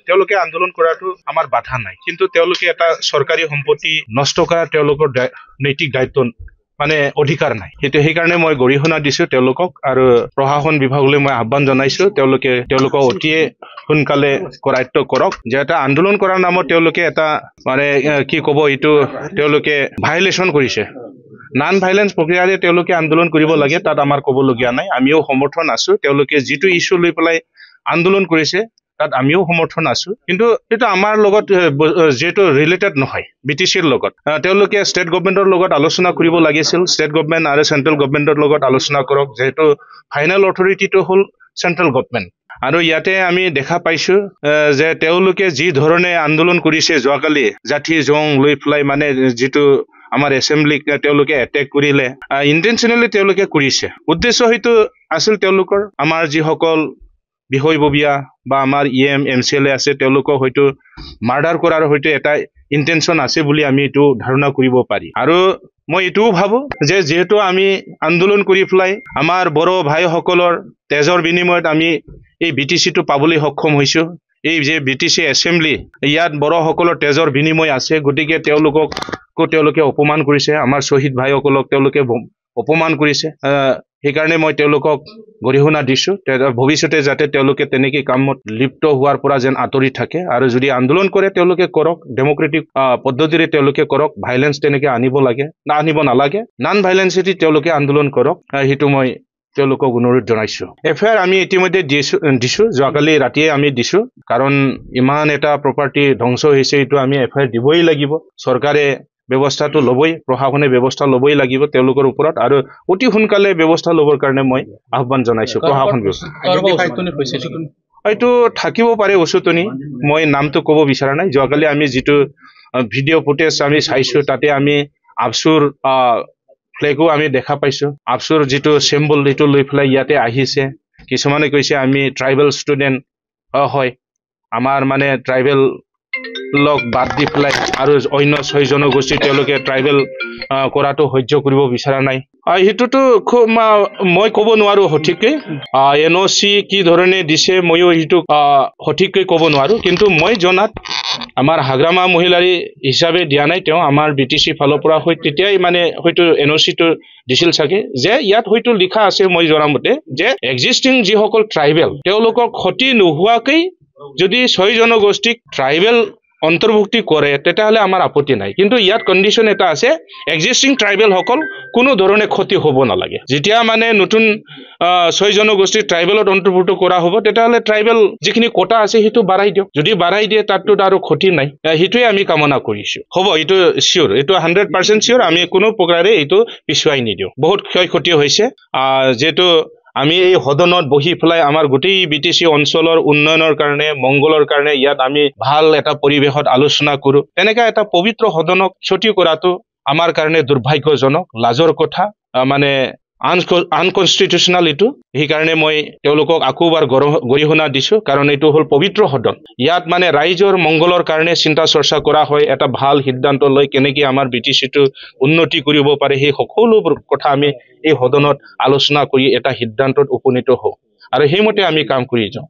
তেওঁলোকে আন্দোলন কৰাটো আমাৰ বাধা নাই, কিন্তু তেওঁলোকে এটা চৰকাৰী সম্পত্তি নষ্ট কৰা তেওঁলোকৰ নৈতিক দায়িত্ব মানে অধিকাৰ নাই। সেইকাৰণে মই গৰিহণা দিছো তেওঁলোকক, আৰু প্ৰশাসন বিভাগলৈ মই আহ্বান জনাইছো তেওঁলোকক অতিয়ে সোনকালে কৰায়ত্ব কৰক, যে এটা আন্দোলন কৰাৰ নামত তেওঁলোকে এটা মানে কি ক'ব, এইটো তেওঁলোকে ভাইলেশ্যন কৰিছে। নন ভাইলেন্স প্ৰক্ৰিয়াৰে তেওঁলোকে আন্দোলন কৰিব লাগে, তাত আমাৰ ক'বলগীয়া নাই। আমিও সমৰ্থন আছো, তেওঁলোকে যিটো ইছ্যু লৈ পেলাই আন্দোলন কৰিছে তাত আমিও সমৰ্থন আছো, কিন্তু এইটো আমাৰ লগত যিহেতু ৰিলেটেড নহয় BTCৰ লগত। তেওঁলোকে ষ্টেট গভৰ্ণমেণ্টৰ লগত আলোচনা কৰিব লাগিছিল, ষ্টেট গভৰ্ণমেণ্ট আৰু চেণ্ট্ৰেল গভৰ্ণমেণ্টৰ লগত আলোচনা কৰক, যিহেতু ফাইনেল অথৰিটিটো হ'ল চেণ্ট্ৰেল গভৰ্ণমেণ্ট। আৰু ইয়াতে আমি দেখা পাইছো যে তেওঁলোকে যি ধৰণে আন্দোলন কৰিছে যোৱাকালি, জাঠি জং লৈ পেলাই মানে যিটো আমাৰ এছেম্বলিক তেওঁলোকে এটেক কৰিলে, ইণ্টেনশ্যনেলি তেওঁলোকে কৰিছে। উদ্দেশ্য হয়তো আছিল তেওঁলোকৰ, আমাৰ যিসকল বিষয়ববীয়া বা আমাৰ MCLA আছে তেওঁলোকক হয়তো মাৰ্ডাৰ কৰাৰ হয়তো এটা ইণ্টেনশ্যন আছে বুলি আমি এইটো ধাৰণা কৰিব পাৰি। আৰু মই এইটোও ভাবো যে যিহেতু আমি আন্দোলন কৰি পেলাই আমাৰ বড়ো ভাইসকলৰ তেজৰ বিনিময়ত আমি এই BTCটো পাবলৈ সক্ষম হৈছো, এই যে BTC এছেম্বলি ইয়াত বড়োসকলৰ তেজৰ বিনিময় আছে, গতিকে তেওঁলোকে অপমান কৰিছে, আমাৰ শ্বহীদ ভাইসকলক তেওঁলোকে অপমান কৰিছে। সেইকাৰণে মই তেওঁলোকক গৰিহণা দিছো, ভৱিষ্যতে যাতে তেওঁলোকে তেনেকে কামত লিপ্ত হোৱাৰ পৰা যেন আঁতৰি থাকে, আৰু যদি আন্দোলন কৰে তেওঁলোকে কৰক, ডেমক্ৰেটিক পদ্ধতিৰে তেওঁলোকে কৰক, ভাইলেন্স তেনেকে আনিব নালাগে, নন ভাইলেন্সেদি তেওঁলোকে আন্দোলন কৰক, সেইটো মই তেওঁলোকক অনুৰোধ জনাইছো। FIR আমি ইতিমধ্যে দিছো, যোৱাকালি ৰাতিয়ে আমি দিছো, কাৰণ ইমান এটা প্ৰপাৰ্টি ধ্বংস হৈছে, এইটো আমি FIR দিবই লাগিব। চৰকাৰে ব্যৱস্থাটো ল'বই, প্ৰশাসনে ব্যৱস্থা ল'বই লাগিব তেওঁলোকৰ ওপৰত, আৰু অতি সোনকালে ব্যৱস্থা ল'বৰ কাৰণে মই আহ্বান জনাইছো প্ৰশাসন ব্যৱস্থা। হয়তো থাকিব পাৰে উচতনি, মই নামটো ক'ব বিচৰা নাই। যোৱাকালি আমি যিটো ভিডিঅ' ফুটেজ আমি চাইছো, তাতে আমি আফচুৰ ফ্লেগো আমি দেখা পাইছো, আফচুৰ যিটো চিম্বল এইটো লৈ পেলাই ইয়াতে আহিছে। কিছুমানে কৈছে আমি ট্ৰাইবেল ষ্টুডেণ্ট হয়, আমাৰ মানে ট্ৰাইবেল লগ বাদ দি পেলাই আৰু অন্য 6 জনগোষ্ঠী তেওঁলোকে ট্ৰাইবেল কৰাটো সহ্য কৰিব বিচৰা নাই। সেইটোতো মই ক'ব নোৱাৰো সঠিককৈ, NOC কি ধৰণে দিছে ময়ো সেইটো সঠিককৈ ক'ব নোৱাৰো, কিন্তু মই জনাত আমাৰ হাগ্ৰামা মহিলাৰী হিচাপে দিয়া নাই, তেওঁ আমাৰ BTC ফালৰ পৰা তেতিয়াই মানে হয়তো NOCটো দিছিল চাগে, যে ইয়াত হয়তো লিখা আছে মই জনামতে যে এক্সিষ্টিং যিসকল ট্ৰাইবেল তেওঁলোকক ক্ষতি নোহোৱাকৈ যদি 6 জনগোষ্ঠীক ট্ৰাইবেল অন্তৰ্ভুক্তি কৰে তেতিয়াহ'লে আমাৰ আপত্তি নাই, কিন্তু ইয়াত কণ্ডিশ্যন এটা আছে, এক্সিষ্টিং ট্ৰাইবেলসকল কোনো ধৰণে ক্ষতি হ'ব নালাগে। যেতিয়া মানে নতুন 6 জনগোষ্ঠী ট্ৰাইবেলত অন্তৰ্ভুক্ত কৰা হ'ব, তেতিয়াহ'লে ট্ৰাইবেল যিখিনি কোটা আছে সেইটো বাঢ়াই দিয়ক, যদি বাঢ়াই দিয়ে তাততো আৰু ক্ষতি নাই। সেইটোৱে আমি কামনা কৰিছো। হ'ব, এইটো চিয়'ৰ, এইটো 100% চিয়'ৰ, আমি কোনো প্ৰকাৰে এইটো পিছুৱাই নিদিওঁ। বহুত ক্ষয় ক্ষতি হৈছে, যিহেতু আমি এই সদনত বহি পেলাই আমাৰ গোটেই BTC অঞ্চলৰ উন্নয়নৰ কাৰণে, মংগলৰ কাৰণে ইয়াত আমি ভাল এটা পৰিৱেশত আলোচনা কৰো, তেনেকা এটা পবিত্ৰ সদনক ক্ষতি কৰাটো আমাৰ কাৰণে দুৰ্ভাগ্যজনক, লাজৰ কথা, মানে আনকনষ্টিটিউচনেল এইটো। সেইকাৰণে মই তেওঁলোকক আকৌ এবাৰ গৰিহণা দিছো, কাৰণ এইটো হ'ল পবিত্ৰ সদন, ইয়াত মানে ৰাইজৰ মংগলৰ কাৰণে চিন্তা চৰ্চা কৰা হয়, এটা ভাল সিদ্ধান্ত লৈ কেনেকে আমাৰ BTCটো উন্নতি কৰিব পাৰে, সেই সকলোবোৰ কথা আমি এই সদনত আলোচনা কৰি এটা সিদ্ধান্তত উপনীত হওঁ, আৰু সেইমতে আমি কাম কৰি যাওঁ।